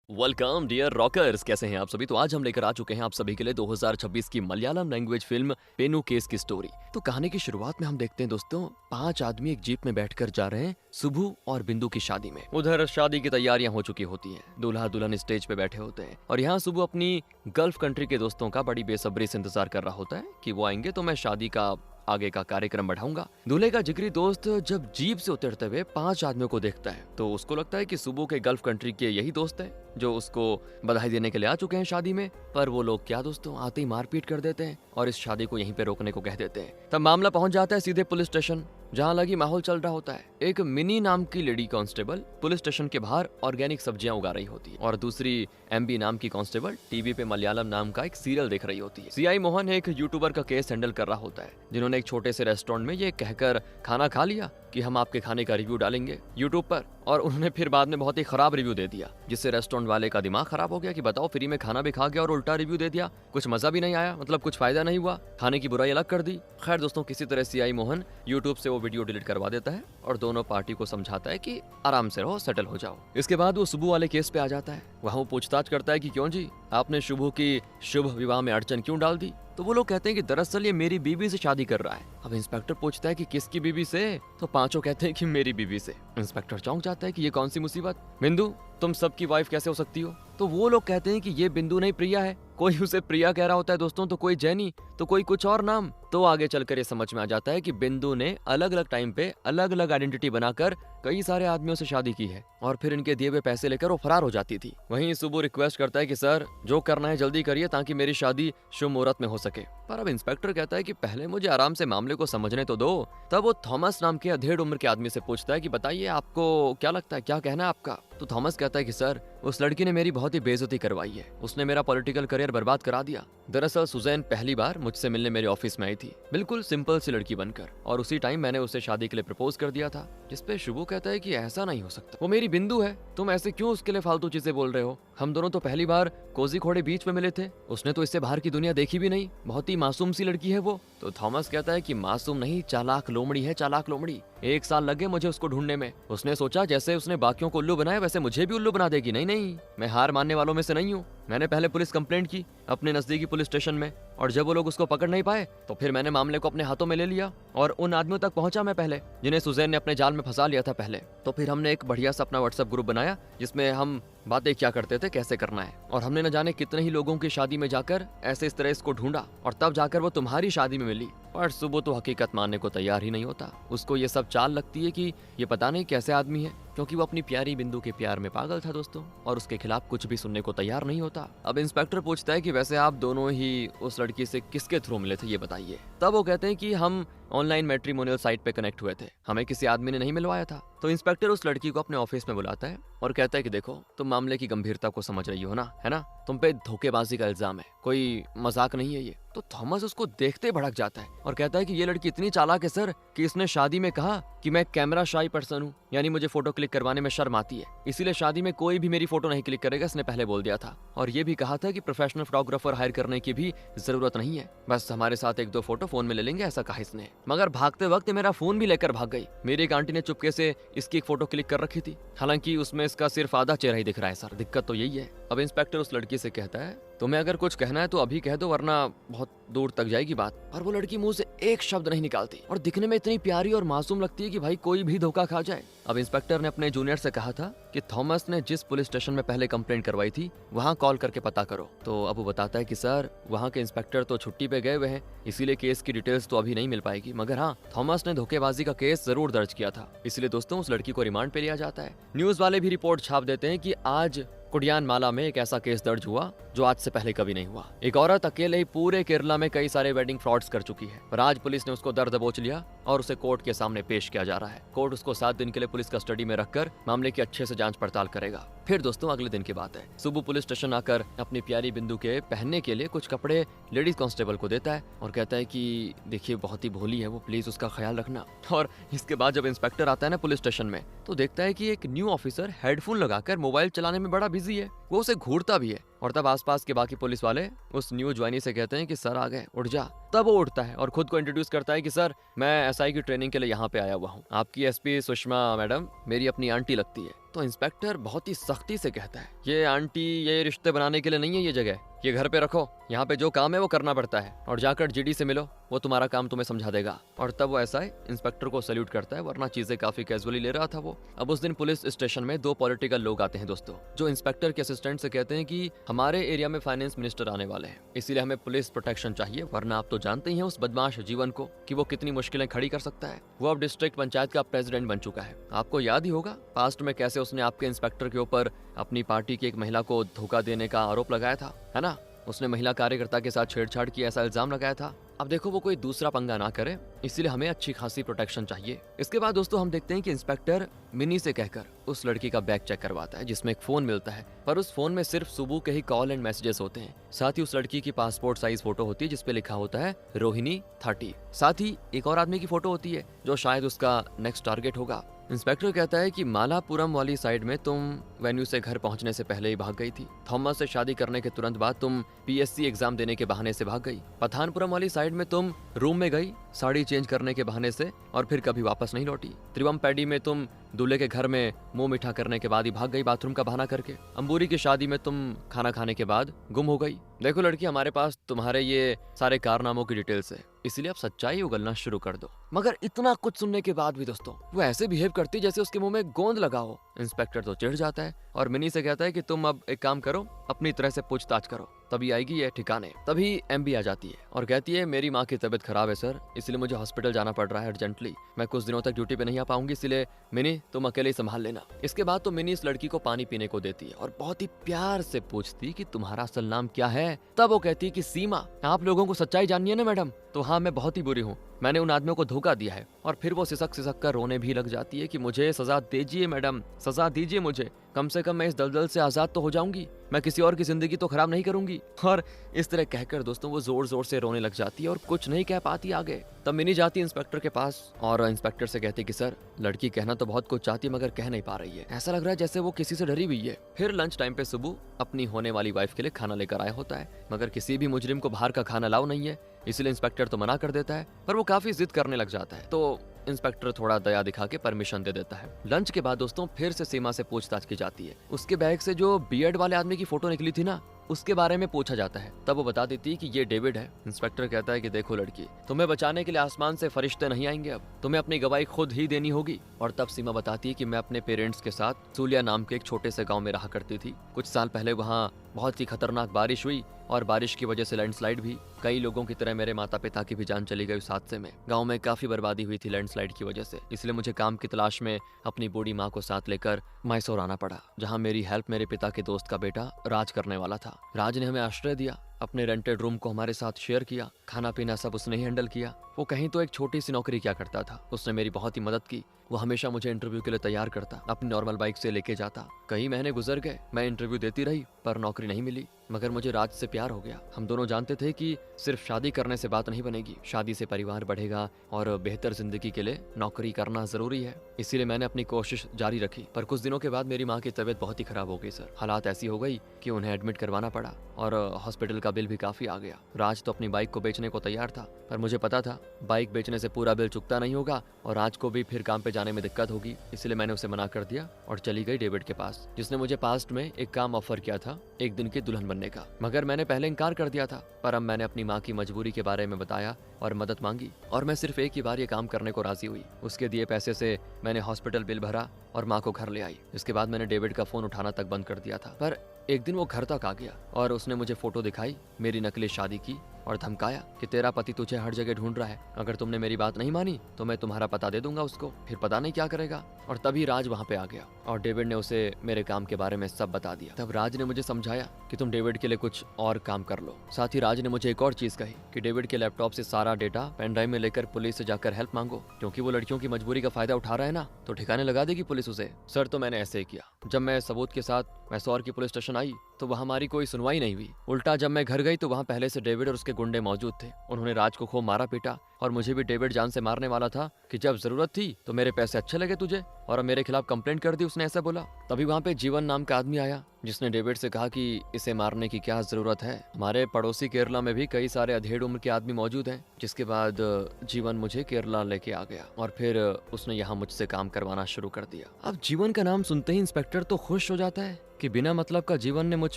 Welcome dear rockers, कैसे हैं आप सभी। तो आज हम लेकर आ चुके हैं आप सभी के लिए 2026 की मलयालम लैंग्वेज फिल्म पेनु केस की स्टोरी। तो कहानी की शुरुआत में हम देखते हैं दोस्तों, 5 आदमी एक जीप में बैठकर जा रहे हैं सुबु और बिंदु की शादी में। उधर शादी की तैयारियां हो चुकी होती हैं, दूल्हा दुल्हन स्टेज पे बैठे होते हैं और यहाँ सुबु अपनी गल्फ कंट्री के दोस्तों का बड़ी बेसब्री से इंतजार कर रहा होता है कि वो आएंगे तो मैं शादी का आगे का कार्यक्रम बढ़ाऊंगा। दूल्हे का जिगरी दोस्त जब जीप से उतरते हुए 5 आदमियों को देखता है तो उसको लगता है कि सुबु के गल्फ कंट्री के यही दोस्त हैं जो उसको बधाई देने के लिए आ चुके हैं शादी में। पर वो लोग क्या दोस्तों, आते ही मारपीट कर देते हैं और इस शादी को यहीं पे रोकने को कह देते हैं। तब मामला पहुंच जाता है सीधे पुलिस स्टेशन, जहां लगी माहौल चल रहा होता है। एक मिनी नाम की लेडी कांस्टेबल पुलिस स्टेशन के बाहर ऑर्गेनिक सब्जियां उगा रही होती है और दूसरी एमबी नाम की कांस्टेबल टीवी पे मलयालम नाम का एक सीरियल देख रही होती है। सीआई मोहन एक यूट्यूबर का केस हैंडल कर रहा होता है जिन्होंने एक छोटे से रेस्टोरेंट में ये कहकर खाना खा लिया कि हम आपके खाने का रिव्यू डालेंगे यूट्यूब पर, और उन्होंने फिर बाद में बहुत ही खराब रिव्यू दे दिया, जिससे रेस्टोरेंट वाले का दिमाग खराब हो गया कि बताओ फ्री में खाना भी खा गया और उल्टा रिव्यू दे दिया, कुछ मजा भी नहीं आया, मतलब कुछ फायदा नहीं हुआ, खाने की बुराई अलग कर दी। खैर दोस्तों, किसी तरह सीआई मोहन यूट्यूब से वो वीडियो डिलीट करवा देता है और दोनों पार्टी को समझाता है कि आराम से रहो, सेटल हो जाओ। इसके बाद वो सुबु वाले केस पे आ जाता है। वहाँ वो पूछताछ करता है कि क्यों जी, आपने शुभु की शुभ विवाह में अड़चन क्यों डाल दी। तो वो लोग कहते हैं कि दरअसल ये मेरी बीवी से शादी कर रहा है। अब इंस्पेक्टर पूछता है कि किसकी बीवी से, तो पांचों कहते हैं कि मेरी बीवी से। इंस्पेक्टर चौंक जाता है कि ये कौन सी मुसीबत, बिंदु तुम सबकी वाइफ कैसे हो सकती हो। तो वो लोग कहते हैं कि ये बिंदु नहीं प्रिया है। कोई उसे प्रिया कह रहा होता है दोस्तों, तो कोई जैनी, तो कोई कुछ और नाम। तो आगे चलकर ये समझ में आ जाता है कि बिंदु ने अलग अलग टाइम पे अलग अलग आइडेंटिटी बनाकर कई सारे आदमियों से शादी की है और फिर इनके दिए हुए पैसे लेकर वो फरार हो जाती थी। वहीं सुबु रिक्वेस्ट करता है कि सर जो करना है जल्दी करिए ताकि मेरी शादी शुभ मुहूर्त में हो सके। पर अब इंस्पेक्टर कहता है कि पहले मुझे आराम से मामले को समझने तो दो। तब वो थॉमस नाम के अधेड़ उम्र के आदमी से पूछता है कि बताइए आपको क्या लगता है, क्या कहना है आपका। तो थॉमस कहता है कि सर उस लड़की ने मेरी बहुत ही बेइज्जती करवाई है, उसने मेरा पॉलिटिकल करियर बर्बाद करा दिया। दरअसल सुजैन पहली बार मुझसे मिलने मेरे ऑफिस में आई थी, बिल्कुल सिंपल सी लड़की बनकर, और उसी टाइम मैंने उसे शादी के लिए प्रपोज कर दिया था। जिसपे शुभू कहता है कि ऐसा नहीं हो सकता, वो मेरी बिंदु है, तुम ऐसे क्यों उसके लिए फालतू चीजें बोल रहे हो। हम दोनों तो पहली बार कोजी खोड़े बीच में मिले थे, उसने तो इससे बाहर की दुनिया देखी भी नहीं, बहुत ही मासूम सी लड़की है वो। तो थॉमस कहता है कि मासूम नहीं, चालाक लोमड़ी है, चालाक लोमड़ी। 1 साल लगे मुझे उसको ढूंढने में। उसने सोचा जैसे उसने बाकियों को उल्लू बनाया वैसे मुझे भी उल्लू बना देगी। नहीं नहीं, मैं हार मानने वालों में से नहीं हूँ। मैंने पहले पुलिस कंप्लेंट की अपने नजदीकी पुलिस स्टेशन में, और जब वो लोग उसको पकड़ नहीं पाए तो फिर मैंने मामले को अपने हाथों में ले लिया और उन आदमियों तक पहुंचा मैं पहले जिन्हें सुजैन ने अपने जाल में फंसा लिया था पहले। तो फिर हमने एक बढ़िया सा अपना व्हाट्सएप ग्रुप बनाया जिसमें हम बातें क्या करते थे, कैसे करना है, और हमने न जाने कितने ही लोगों की शादी में जाकर ऐसे इस तरह इसको ढूंढा और तब जाकर वो तुम्हारी शादी में मिली। पर सुबह तो हकीकत मानने को तैयार ही नहीं होता। उसको ये सब चाल लगती है कि ये पता नहीं कैसे आदमी है, क्योंकि वो अपनी प्यारी बिंदु के प्यार में पागल था दोस्तों, और उसके खिलाफ कुछ भी सुनने को तैयार नहीं होता। अब इंस्पेक्टर पूछता है कि वैसे आप दोनों ही उस लड़की से किसके थ्रू मिले थे, ये बताइए। तब वो कहते हैं कि हम ऑनलाइन मैट्रिमोनियल साइट पे कनेक्ट हुए थे, हमें किसी आदमी ने नहीं मिलवाया था। तो इंस्पेक्टर उस लड़की को अपने ऑफिस में बुलाता है और कहता है कि देखो तुम मामले की गंभीरता को समझ रही हो ना, है ना, तुम पे धोखेबाजी का इल्जाम है, कोई मजाक नहीं है ये। तो थॉमस उसको देखते भड़क जाता है और कहता है कि ये लड़की इतनी चालाक है सर कि इसने शादी में कहा कि मैं कैमरा शाई पर्सन हूँ, यानी मुझे फोटो क्लिक करवाने में शर्म आती है, इसीलिए शादी में कोई भी मेरी फोटो नहीं क्लिक करेगा, इसने पहले बोल दिया था। और ये भी कहा था कि प्रोफेशनल फोटोग्राफर हायर करने की भी जरूरत नहीं है, बस हमारे साथ 1-2 फोटो फोन में ले लेंगे, ऐसा कहा इसने। मगर भागते वक्त मेरा फोन भी लेकर भाग गई। मेरी एक आंटी ने चुपके से इसकी एक फोटो क्लिक कर रखी थी, हालांकि उसमें इसका सिर्फ आधा चेहरा ही दिख रहा है सर, दिक्कत तो यही है। अब इंस्पेक्टर उस लड़की से कहता है तुम्हें अगर कुछ कहना है तो अभी कह दो, वरना बहुत दूर तक जाएगी बात। पर वो लड़की मुंह से एक शब्द नहीं निकालती और दिखने में इतनी प्यारी और मासूम लगती है कि भाई कोई भी धोखा खा जाए। अब इंस्पेक्टर ने अपने जूनियर से कहा था कि थॉमस ने जिस पुलिस स्टेशन में पहले कंप्लेंट करवाई थी वहाँ कॉल करके पता करो। तो अब वो बताता है कि सर वहाँ के इंस्पेक्टर तो छुट्टी पे गए हुए हैं, इसीलिए केस की डिटेल्स तो अभी नहीं मिल पाएगी, मगर हाँ थॉमस ने धोखेबाजी का केस जरूर दर्ज किया था, इसलिए दोस्तों उस लड़की को रिमांड पे लिया जाता है। न्यूज वाले भी रिपोर्ट छाप देते हैं कि आज कुडियानमाला में एक ऐसा केस दर्ज हुआ जो आज से पहले कभी नहीं हुआ। एक औरत अकेले ही पूरे केरला में कई सारे वेडिंग फ्रॉड्स कर चुकी है, पर आज पुलिस ने उसको दर दबोच लिया और उसे कोर्ट के सामने पेश किया जा रहा है। कोर्ट उसको 7 दिन के लिए पुलिस कस्टडी में रखकर मामले की अच्छे से जांच पड़ताल करेगा। फिर दोस्तों अगले दिन की बात है, सुबह पुलिस स्टेशन आकर अपनी प्यारी बिंदु के पहनने के लिए कुछ कपड़े लेडीज कांस्टेबल को देता है और कहता है कि देखिए बहुत ही भोली है वो, प्लीज उसका ख्याल रखना। और इसके बाद जब इंस्पेक्टर आता है ना पुलिस स्टेशन में, तो देखता है कि एक न्यू ऑफिसर हेडफोन लगाकर मोबाइल चलाने में बड़ा बिजी है, वो उसे घूरता भी है। और तब आसपास के बाकी पुलिस वाले उस न्यू ज्वाइनी से कहते हैं कि सर आ गए, उठ जा। तब वो उठता है और खुद को इंट्रोड्यूस करता है कि सर मैं एसआई की ट्रेनिंग के लिए यहाँ पे आया हुआ हूँ, आपकी एसपी सुषमा मैडम मेरी अपनी आंटी लगती है। तो इंस्पेक्टर बहुत ही सख्ती से कहता है, ये आंटी ये रिश्ते बनाने के लिए नहीं है ये जगह, ये घर पे रखो, यहाँ पे जो काम है वो करना पड़ता है, और जाकर जीडी से मिलो, वो तुम्हारा काम तुम्हें समझा देगा। और तब वो ऐसा है इंस्पेक्टर को सैल्यूट करता है, वरना चीजें काफी कैजुअली ले रहा था वो। अब उस दिन पुलिस स्टेशन में 2 पॉलिटिकल लोग आते हैं दोस्तों, जो इंस्पेक्टर के असिस्टेंट से कहते हैं कि हमारे एरिया में फाइनेंस मिनिस्टर आने वाले हैं, इसीलिए हमें पुलिस प्रोटेक्शन चाहिए, वरना आप तो जानते ही हैं उस बदमाश जीवन को कि वो कितनी मुश्किलें खड़ी कर सकता है। वो अब डिस्ट्रिक्ट पंचायत का प्रेसिडेंट बन चुका है। आपको याद ही होगा पास्ट में कैसे उसने आपके इंस्पेक्टर के ऊपर अपनी पार्टी की एक महिला को धोखा देने का आरोप लगाया था, है ना? उसने महिला कार्यकर्ता के साथ छेड़छाड़ की ऐसा इल्जाम लगाया था। अब देखो वो कोई दूसरा पंगा ना करे, इसीलिए हमें अच्छी खासी प्रोटेक्शन चाहिए। इसके बाद दोस्तों हम देखते हैं कि इंस्पेक्टर मिनी से कहकर उस लड़की का बैग चेक करवाता है, जिसमें एक फोन मिलता है, पर उस फोन में सिर्फ सुबह के ही कॉल एंड मैसेजेस होते हैं। साथ ही उस लड़की की पासपोर्ट साइज फोटो होती है, जिसपे लिखा होता है रोहिणी 30। साथ ही एक और आदमी की फोटो होती है जो शायद उसका नेक्स्ट टारगेट होगा। इंस्पेक्टर कहता है कि मालापुरम वाली साइड में तुम वेन्यू से घर पहुंचने से पहले ही भाग गई थी। थॉमस से शादी करने के तुरंत बाद तुम पीएससी एग्जाम देने के बहाने से भाग गई। पठानपुरम वाली साइड में तुम रूम में गई साड़ी चेंज करने के बहाने से और फिर कभी वापस नहीं लौटी। त्रिवमपेडी में तुम दूल्हे के घर में मुंह मीठा करने के बाद ही भाग गई बाथरूम का बहाना करके। अंबूरी की शादी में तुम खाना खाने के बाद गुम हो गई। देखो लड़की, हमारे पास तुम्हारे ये सारे कारनामों की डिटेल्स है, इसलिए अब सच्चाई उगलना शुरू कर दो। मगर इतना कुछ सुनने के बाद भी दोस्तों वो ऐसे बिहेव करती जैसे उसके मुंह में गोंद लगा हो। इंस्पेक्टर तो चिढ़ जाता है और मिनी से कहता है कि तुम अब एक काम करो, अपनी तरह से पूछताछ करो, तभी आएगी ये ठिकाने। तभी एमबी आ जाती है और कहती है मेरी माँ की तबीयत खराब है सर, इसलिए मुझे हॉस्पिटल जाना पड़ रहा है अर्जेंटली। मैं कुछ दिनों तक ड्यूटी पे नहीं आ पाऊंगी, इसलिए मिनी तुम अकेले ही संभाल लेना। इसके बाद तो मिनी इस लड़की को पानी पीने को देती है और बहुत ही प्यार से पूछती कि तुम्हारा असल नाम क्या है। तब वो कहती है कि सीमा। आप लोगों को सच्चाई जाननी है ना मैडम? तो हाँ, मैं बहुत ही बुरी हूँ, मैंने उन आदमियों को धोखा दिया है। और फिर वो सिसक सिसक कर रोने भी लग जाती है कि मुझे सजा दीजिए मैडम, सजा दीजिए मुझे, कम से कम मैं इस दलदल से आजाद तो हो जाऊंगी, मैं किसी और की जिंदगी तो खराब नहीं करूंगी। और इस तरह कहकर दोस्तों वो जोर जोर से रोने लग जाती है और कुछ नहीं कह पाती आगे। तब मिनी जाती है इंस्पेक्टर के पास और इंस्पेक्टर से कहती कि सर, लड़की कहना तो बहुत कुछ चाहती है मगर कह नहीं पा रही है, ऐसा लग रहा है जैसे वो किसी से डरी हुई है। फिर लंच टाइम पे सुबह अपनी होने वाली वाइफ के लिए खाना लेकर आया होता है, मगर किसी भी मुजरिम को बाहर का खाना अलाउ नहीं है, इसलिए इंस्पेक्टर तो मना कर देता है, पर वो काफी जिद करने लग जाता है। तो इंस्पेक्टर थोड़ा दया दिखा के परमिशन दे देता है। लंच के बाद दोस्तों फिर से सीमा से पूछताछ की जाती है। उसके बैग से जो बीएड वाले आदमी की फोटो निकली थी ना, उसके बारे में पूछा जाता है। तब वो बता देती है कि ये डेविड है। इंस्पेक्टर कहता है कि देखो लड़की, तुम्हें बचाने के लिए आसमान से फरिश्ते नहीं आएंगे, अब तुम्हें अपनी गवाही खुद ही देनी होगी। और तब सीमा बताती है कि मैं अपने पेरेंट्स के साथ सूलिया नाम के एक छोटे से गांव में रहा करती थी। कुछ साल पहले वहाँ बहुत ही खतरनाक बारिश हुई और बारिश की वजह से लैंडस्लाइड भी। कई लोगों की तरह मेरे माता पिता की भी जान चली गई उस हादसे में। गांव में काफी बर्बादी हुई थी लैंडस्लाइड की वजह से, इसलिए मुझे काम की तलाश में अपनी बूढ़ी माँ को साथ लेकर मैसूर आना पड़ा, जहाँ मेरी हेल्प मेरे पिता के दोस्त का बेटा राज करने वाला था। राज ने हमें आश्रय दिया, अपने रेंटेड रूम को हमारे साथ शेयर किया, खाना पीना सब उसने ही हैंडल किया। वो कहीं तो एक छोटी सी नौकरी क्या करता था, उसने मेरी बहुत ही मदद की। वो हमेशा मुझे इंटरव्यू के लिए तैयार करता, अपनी नॉर्मल बाइक से लेके जाता। कई महीने गुजर गए, मैं इंटरव्यू देती रही पर नौकरी नहीं मिली, मगर मुझे राज से प्यार हो गया। हम दोनों जानते थे कि सिर्फ शादी करने से बात नहीं बनेगी, शादी से परिवार बढ़ेगा और बेहतर जिंदगी के लिए नौकरी करना जरूरी है। इसीलिए मैंने अपनी कोशिश जारी रखी। पर कुछ दिनों के बाद मेरी माँ की तबीयत बहुत ही खराब हो गई सर। हालात ऐसी हो गई कि उन्हें एडमिट करवाना पड़ा और हॉस्पिटल का बिल भी काफी आ गया। राज तो अपनी बाइक को बेचने को तैयार था, पर मुझे पता था बाइक बेचने से पूरा बिल चुकता नहीं होगा और राज को भी फिर काम पे जाने में दिक्कत होगी, इसलिए मैंने उसे मना कर दिया और चली गई डेविड के पास, जिसने मुझे पास्ट में एक काम ऑफर किया था, एक दिन की दुल्हन बनने का। मगर मैंने पहले इनकार कर दिया था, पर अब मैंने अपनी माँ की मजबूरी के बारे में बताया और मदद मांगी और मैं सिर्फ एक ही बार ये काम करने को राजी हुई। उसके दिए पैसे से मैंने हॉस्पिटल बिल भरा और माँ को घर ले आई। इसके बाद मैंने डेविड का फोन उठाना तक बंद कर दिया था। पर एक दिन वो घर तक आ गया और उसने मुझे फोटो दिखाई मेरी नकली शादी की और धमकाया कि तेरा पति तुझे हर जगह ढूंढ रहा है, अगर तुमने मेरी बात नहीं मानी तो मैं तुम्हारा पता दे दूंगा उसको, फिर पता नहीं क्या करेगा। और तभी राज वहाँ पे आ गया और डेविड ने उसे मेरे काम के बारे में सब बता दिया। तब राज ने मुझे समझाया कि तुम डेविड के लिए कुछ और काम कर लो। साथ ही राज ने मुझे एक और चीज कही कि डेविड के लैपटॉप से सारा डेटा पेन ड्राइव में लेकर पुलिस से जाकर हेल्प मांगो, क्योंकि वो लड़कियों की मजबूरी का फायदा उठा रहा है ना, तो ठिकाने लगा देगी पुलिस उसे। सर तो मैंने ऐसे ही किया। जब मैं सबूत के साथ मैसूर की पुलिस स्टेशन आई तो वहाँ हमारी कोई सुनवाई नहीं हुई। उल्टा जब मैं घर गई तो वहाँ पहले से डेविड और उसके गुंडे मौजूद थे। उन्होंने राज को खूब मारा पीटा और मुझे भी डेविड जान से मारने वाला था कि जब जरूरत थी तो मेरे पैसे अच्छे लगे तुझे और अब मेरे खिलाफ कंप्लेंट कर दी, उसने ऐसा बोला। तभी वहाँ पे जीवन नाम का आदमी आया जिसने डेविड से कहा कि इसे मारने की क्या जरूरत है, हमारे पड़ोसी केरला में भी कई सारे अधेड़ उम्र के आदमी मौजूद हैं। जिसके बाद जीवन मुझे केरला लेके आ गया और फिर उसने यहाँ मुझसे काम करवाना शुरू कर दिया। अब जीवन का नाम सुनते ही इंस्पेक्टर तो खुश हो जाता है कि बिना मतलब का जीवन ने मुझ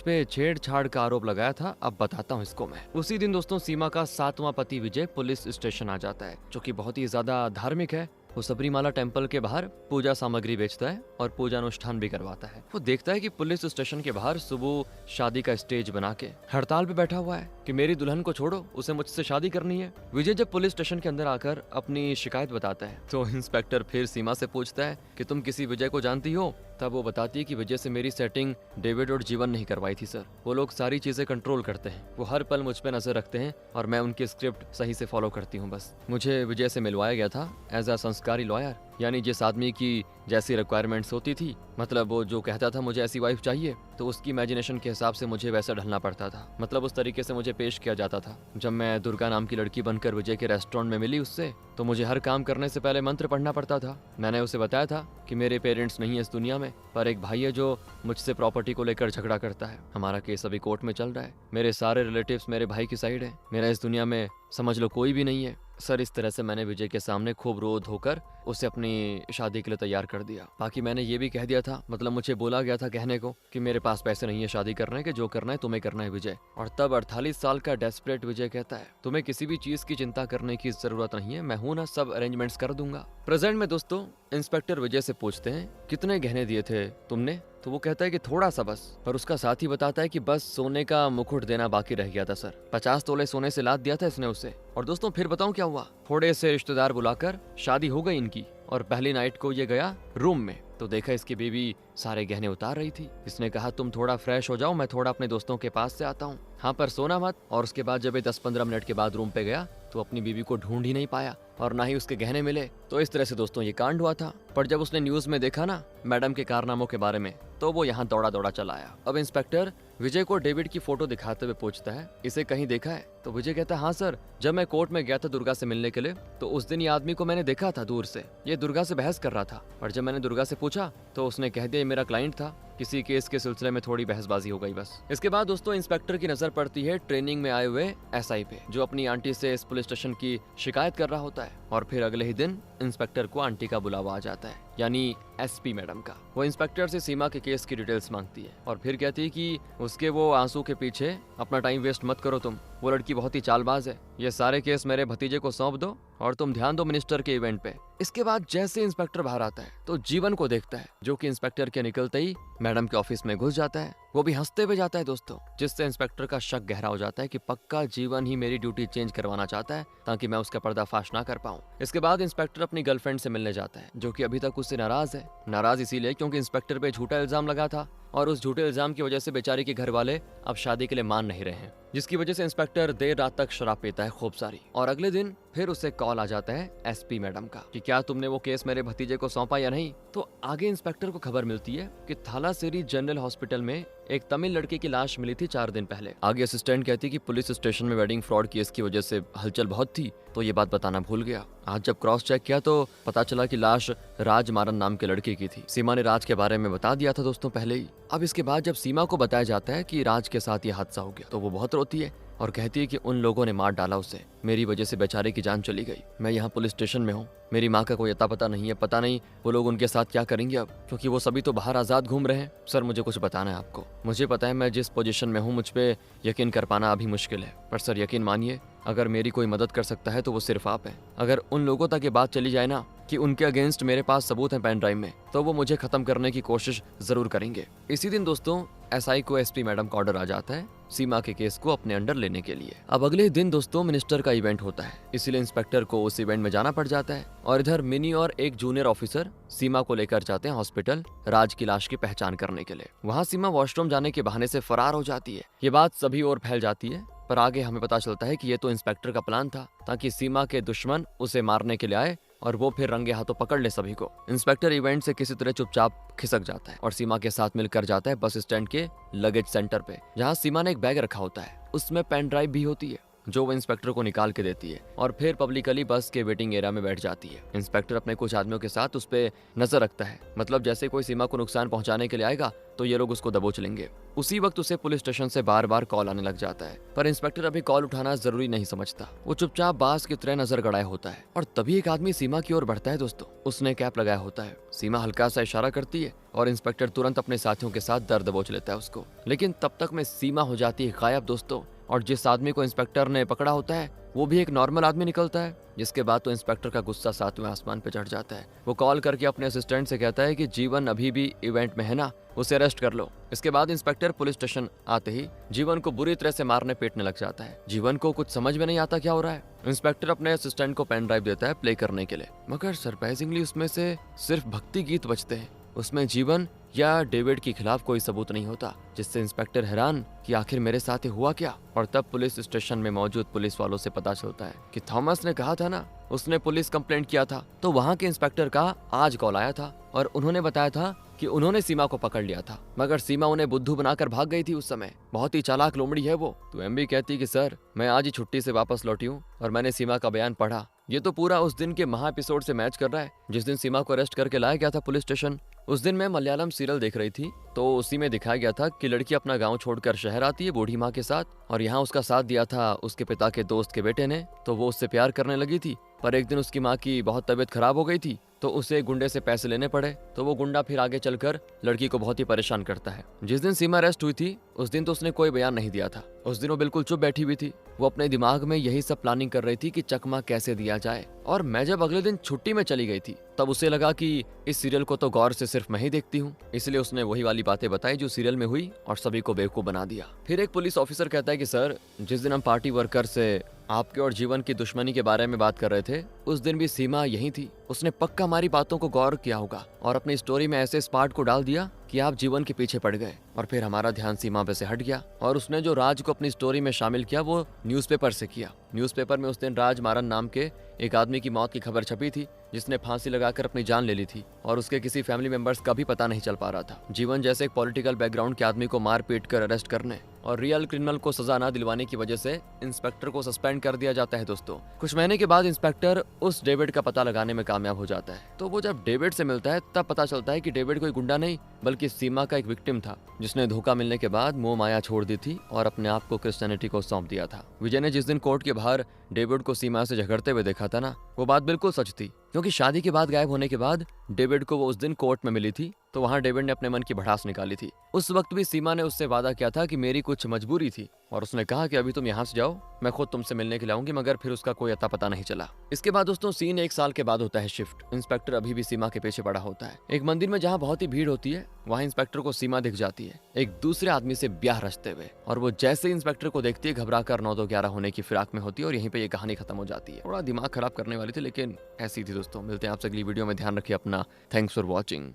पे छेड़छाड़ का आरोप लगाया था, अब बताता हूँ इसको मैं। उसी दिन दोस्तों सीमा का 7वां पति विजय पुलिस स्टेशन आ जाता है, जो कि बहुत ही ज्यादा धार्मिक है। वो सबरीमाला टेम्पल के बाहर पूजा सामग्री बेचता है और पूजा अनुष्ठान भी करवाता है। वो देखता है कि पुलिस स्टेशन के बाहर सुबह शादी का स्टेज बना के हड़ताल पे बैठा हुआ है कि मेरी दुल्हन को छोड़ो, उसे मुझसे शादी करनी है। विजय जब पुलिस स्टेशन के अंदर आकर अपनी शिकायत बताता है तो इंस्पेक्टर फिर सीमा से पूछता है कि तुम किसी विजय को जानती हो। तब वो बताती है कि विजय से मेरी सेटिंग डेविड और जीवन नहीं करवाई थी सर, वो लोग सारी चीजें कंट्रोल करते हैं, वो हर पल मुझ पे नजर रखते हैं और मैं उनकी स्क्रिप्ट सही से फॉलो करती हूँ बस। मुझे विजय से मिलवाया गया था एज अ संस्कारी लॉयर, यानी जिस आदमी की जैसी रिक्वायरमेंट्स होती थी, मतलब वो जो कहता था मुझे ऐसी वाइफ चाहिए तो उसकी इमेजिनेशन के हिसाब से मुझे वैसा ढलना पड़ता था, मतलब उस तरीके से मुझे पेश किया जाता था। जब मैं दुर्गा नाम की लड़की बनकर विजय के रेस्टोरेंट में मिली उससे, तो मुझे हर काम करने से पहले मंत्र पढ़ना पड़ता था। मैंने उसे बताया था कि मेरे पेरेंट्स नहीं है इस दुनिया में, पर एक भाई है जो मुझसे प्रॉपर्टी को लेकर झगड़ा करता है। हमारा केस अभी कोर्ट में चल रहा है, मेरे सारे रिलेटिव्स मेरे भाई की साइड है, मेरा इस दुनिया में समझ लो कोई भी नहीं है सर। इस तरह से मैंने विजय के सामने खूब रो धोकर उसे अपनी शादी के लिए तैयार कर दिया। बाकी मैंने ये भी कह दिया था, मतलब मुझे बोला गया था कहने को कि मेरे पास पैसे नहीं है शादी करने के, जो करना है तुम्हें करना है विजय। और तब 48 साल का डेस्परेट विजय कहता है तुम्हें किसी भी चीज की चिंता करने की जरूरत नहीं है, मैं हूं ना, सब अरेंजमेंट्स कर दूंगा। प्रेजेंट में दोस्तों इंस्पेक्टर विजय से पूछते हैं कितने गहने दिए थे तुमने, तो वो कहता है कि थोड़ा सा बस, पर उसका साथी बताता है कि बस सोने का मुकुट देना बाकी रह गया था सर, 50 तोले सोने से लाद दिया था इसने उसे। और दोस्तों फिर बताऊं क्या हुआ, थोड़े से रिश्तेदार बुलाकर शादी हो गई इनकी और पहली नाइट को ये गया रूम में तो देखा इसकी बीवी सारे गहने उतार रही थी। इसने कहा तुम थोड़ा फ्रेश हो जाओ, मैं थोड़ा अपने दोस्तों के पास से आता हूँ, हाँ पर सोना मत। और उसके बाद जब ये 10-15 मिनट के बाद रूम पे गया तो अपनी बीवी को ढूंढ ही नहीं पाया और ना ही उसके गहने मिले। तो इस तरह से दोस्तों ये कांड हुआ था। पर जब उसने न्यूज में देखा ना मैडम के कारनामों के बारे में, तो वो यहाँ दौड़ा दौड़ा चला आया। अब इंस्पेक्टर विजय को डेविड की फोटो दिखाते हुए पूछता है इसे कहीं देखा है, तो विजय कहता है हाँ सर, जब मैं कोर्ट में गया था दुर्गा से मिलने के लिए तो उस दिन ये आदमी को मैंने देखा था दूर से, ये दुर्गा से बहस कर रहा था। और जब मैंने दुर्गा से पूछा तो उसने कह दिया ये मेरा क्लाइंट था, किसी केस के सिलसिले में थोड़ी बहसबाजी हो गई बस। इसके बाद दोस्तों इंस्पेक्टर की नजर पड़ती है ट्रेनिंग में आए हुए एसआई पे, जो अपनी आंटी से इस पुलिस स्टेशन की शिकायत कर रहा होता है। और फिर अगले ही दिन इंस्पेक्टर को आंटी का बुलावा आ जाता है, यानी एसपी मैडम का। वो इंस्पेक्टर से सीमा के केस की डिटेल्स मांगती है और फिर कहती है कि उसके वो आंसू के पीछे अपना टाइम वेस्ट मत करो तुम, वो लड़की बहुत ही चालबाज है, ये सारे केस मेरे भतीजे को सौंप दो और तुम ध्यान दो मिनिस्टर के इवेंट पे। इसके बाद जैसे इंस्पेक्टर बाहर आता है तो जीवन को देखता है, जो कि इंस्पेक्टर के निकलते ही मैडम के ऑफिस में घुस जाता है, वो भी हंसते हुए जाता है दोस्तों, जिससे इंस्पेक्टर का शक गहरा हो जाता है कि पक्का जीवन ही मेरी ड्यूटी चेंज करवाना चाहता है ताकि मैं उसका पर्दाफाश ना कर पाऊं। इसके बाद इंस्पेक्टर अपनी गर्लफ्रेंड से मिलने जाता है, जो कि अभी तक उससे नाराज है। नाराज इसीलिए क्योंकि इंस्पेक्टर पे झूठा इल्जाम लगा था और उस झूठे इल्जाम की वजह से बेचारी के घर वाले अब शादी के लिए मान नहीं रहे हैं, जिसकी वजह से इंस्पेक्टर देर रात तक शराब पीता है खूब सारी। और अगले दिन फिर उसे कॉल आ जाता है एसपी मैडम का कि क्या तुमने वो केस मेरे भतीजे को सौंपा या नहीं। तो आगे इंस्पेक्टर को खबर मिलती है कि थालासेरी जनरल हॉस्पिटल में एक तमिल लड़के की लाश मिली थी 4 दिन पहले। आगे असिस्टेंट कहती है कि पुलिस स्टेशन में वेडिंग फ्रॉड केस की वजह से हलचल बहुत थी, तो ये बात बताना भूल गया। आज जब क्रॉस चेक किया तो पता चला कि लाश राज मारन नाम के लड़के की थी। सीमा ने राज के बारे में बता दिया था दोस्तों पहले ही। अब इसके बाद जब सीमा को बताया जाता है कि राज के साथ ये हादसा हो गया तो वो बहुत रोती है और कहती है कि उन लोगों ने मार डाला उसे, मेरी वजह से बेचारे की जान चली गई। मैं यहाँ पुलिस स्टेशन में हूँ, मेरी माँ का कोई अता पता नहीं है, पता नहीं वो लोग उनके साथ क्या करेंगे अब, क्योंकि वो सभी तो बाहर आजाद घूम रहे हैं। सर मुझे कुछ बताना है आपको, मुझे पता है मैं जिस पोजीशन में हूँ मुझ पे यकीन कर पाना अभी मुश्किल है, पर सर यकीन मानिए अगर मेरी कोई मदद कर सकता है तो वो सिर्फ आप है। अगर उन लोगों तक ये बात चली जाए ना कि उनके अगेंस्ट मेरे पास सबूत है पेन ड्राइव में, तो वो मुझे खत्म करने की कोशिश जरूर करेंगे। इसी दिन दोस्तों एसआई को एसपी मैडम का ऑर्डर आ जाता है सीमा के केस को अपने अंडर लेने के लिए। अब अगले दिन दोस्तों मिनिस्टर का इवेंट होता है, इसीलिए इंस्पेक्टर को उस इवेंट में जाना पड़ जाता है। और इधर मिनी और एक जूनियर ऑफिसर सीमा को लेकर जाते हैं हॉस्पिटल राज की लाश की पहचान करने के लिए। वहाँ सीमा वॉशरूम जाने के बहाने से फरार हो जाती है। ये बात सभी ओर फैल जाती है, पर आगे हमें पता चलता है कि ये तो इंस्पेक्टर का प्लान था ताकि सीमा के दुश्मन उसे मारने के लिए आए और वो फिर रंगे हाथों पकड़ ले सभी को। इंस्पेक्टर इवेंट से किसी तरह चुपचाप खिसक जाता है और सीमा के साथ मिलकर जाता है बस स्टैंड के लगेज सेंटर पे, जहाँ सीमा ने एक बैग रखा होता है, उसमें पेन ड्राइव भी होती है। जो वो इंस्पेक्टर को निकाल के देती है और फिर पब्लिकली बस के वेटिंग एरिया में बैठ जाती है। इंस्पेक्टर अपने कुछ आदमियों के साथ उस पर नजर रखता है, मतलब जैसे कोई सीमा को नुकसान पहुंचाने के लिए आएगा तो ये लोग उसको दबोच लेंगे। उसी वक्त उसे पुलिस स्टेशन से बार बार कॉल आने लग जाता है, पर इंस्पेक्टर अभी कॉल उठाना जरूरी नहीं समझता। वो चुपचाप बास की तरह नजर गड़ाए होता है और तभी एक आदमी सीमा की ओर बढ़ता है दोस्तों। उसने कैप लगाया होता है। सीमा हल्का सा इशारा करती है और इंस्पेक्टर तुरंत अपने साथियों के साथ दर्द दबोच लेता है उसको, लेकिन तब तक में सीमा हो जाती है गायब दोस्तों। और जिस आदमी को इंस्पेक्टर ने पकड़ा होता है वो भी एक नॉर्मल आदमी निकलता है, जिसके बाद तो इंस्पेक्टर का गुस्सा सातवें आसमान पे चढ़ जाता है। वो कॉल करके अपने असिस्टेंट से कहता है कि जीवन अभी भी इवेंट में है ना, उसे अरेस्ट कर लो। इसके बाद इंस्पेक्टर पुलिस स्टेशन आते ही जीवन को बुरी तरह से मारने पीटने लग जाता है। जीवन को कुछ समझ में नहीं आता क्या हो रहा है। इंस्पेक्टर अपने असिस्टेंट को पेन ड्राइव देता है प्ले करने के लिए, मगर सरप्राइजिंगली उसमें से सिर्फ भक्ति गीत बजते हैं। उसमें जीवन या डेविड के खिलाफ कोई सबूत नहीं होता, जिससे इंस्पेक्टर हैरान कि आखिर मेरे साथ ये हुआ क्या। और तब पुलिस स्टेशन में मौजूद पुलिस वालों से पता चलता है कि थॉमस ने कहा था ना उसने पुलिस कंप्लेंट किया था, तो वहाँ के इंस्पेक्टर का आज कॉल आया था और उन्होंने बताया था कि उन्होंने सीमा को पकड़ लिया था, मगर सीमा उन्हें बुद्धू बनाकर भाग गई थी उस समय। बहुत ही चालाक लोमड़ी है वो। तो एमबी कहती कि सर मैं आज ही छुट्टी से वापस लौटी हूँ और मैंने सीमा का बयान पढ़ा। ये तो पूरा उस दिन के महा एपिसोड से मैच कर रहा है जिस दिन सीमा को अरेस्ट करके लाया गया था पुलिस स्टेशन। उस दिन मैं मलयालम सीरियल देख रही थी तो उसी में दिखाया गया था कि लड़की अपना गांव छोड़कर शहर आती है बूढ़ी माँ के साथ, और यहाँ उसका साथ दिया था उसके पिता के दोस्त के बेटे ने, तो वो उससे प्यार करने लगी थी। पर एक दिन उसकी माँ की बहुत तबीयत खराब हो गई थी तो उसे गुंडे से पैसे लेने पड़े, तो वो गुंडा फिर आगे चलकर लड़की को बहुत ही परेशान करता है। जिस दिन सीमा अरेस्ट हुई थी उस दिन तो उसने कोई बयान नहीं दिया था। उस दिन वो बिल्कुल चुप बैठी हुई थी। वो अपने दिमाग में यही सब प्लानिंग कर रही थी कि चकमा कैसे दिया जाए। और मैं जब अगले दिन छुट्टी में चली गई थी तब उसे लगा कि इस सीरियल को तो गौर से सिर्फ मैं ही देखती हूँ, इसलिए उसने वही वाली बातें बताई जो सीरियल में हुई और सभी को बेवकूफ बना दिया। फिर एक पुलिस ऑफिसर कहता है कि सर जिस दिन हम पार्टी वर्कर से आपके और जीवन की दुश्मनी के बारे में बात कर रहे थे उस दिन भी सीमा यही थी। उसने पक्का हमारी बातों को गौर किया होगा और अपनी स्टोरी में ऐसे स्पार्ट को डाल दिया कि आप जीवन के पीछे पड़ गए। और फिर हमारा ध्यान सीमा पे से हट गया और उसने जो राज को अपनी स्टोरी में शामिल किया वो न्यूज़पेपर से किया। न्यूज़पेपर में उस दिन राज मारन नाम के एक आदमी की मौत की खबर छपी थी जिसने फांसी लगाकर अपनी जान ले ली थी और उसके किसी फैमिली मेंबर्स का भी पता नहीं चल पा रहा था। जीवन जैसे एक पॉलिटिकल बैकग्राउंड के आदमी को मार पीट कर अरेस्ट करने और रियल क्रिमिनल को सजा ना दिलवाने की वजह से इंस्पेक्टर को सस्पेंड कर दिया जाता है दोस्तों। कुछ महीने के बाद इंस्पेक्टर उस डेविड का पता लगाने में कामयाब हो जाता है। तो वो जब डेविड से मिलता है तब पता चलता है कि डेविड कोई गुंडा नहीं बल्कि सीमा का एक विक्टिम था जिसने धोखा मिलने के बाद मोह माया छोड़ दी थी और अपने आप को क्रिश्चियनिटी को सौंप दिया था। विजय ने जिस दिन कोर्ट के बाहर डेविड को सीमा से झगड़ते हुए देखा था ना, वो बात बिल्कुल सच थी, क्योंकि शादी के बाद गायब होने के बाद डेविड को वो उस दिन कोर्ट में मिली थी तो वहाँ डेविड ने अपने मन की भड़ास निकाली थी। उस वक्त भी सीमा ने उससे वादा किया था कि मेरी कुछ मजबूरी थी और उसने कहा कि अभी तुम यहाँ से जाओ, मैं खुद तुमसे मिलने के लिए आऊंगी, मगर फिर उसका कोई अता पता नहीं चला। इसके बाद दोस्तों सीन 1 साल के बाद होता है शिफ्ट। इंस्पेक्टर अभी भी सीमा के पीछे पड़ा होता है। एक मंदिर में जहाँ बहुत ही भीड़ होती है वहाँ इंस्पेक्टर को सीमा दिख जाती है एक दूसरे आदमी से ब्याह रचते हुए, और वो जैसे ही इंस्पेक्टर को देखती है घबरा कर 9-2-11 होने की फिराक में होती है और यहीं पे ये कहानी खत्म हो जाती है। थोड़ा दिमाग खराब करने वाली थी लेकिन ऐसी थी दोस्तों। मिलते हैं आपसे अगली वीडियो में, ध्यान रखिए अपना। Thanks for watching.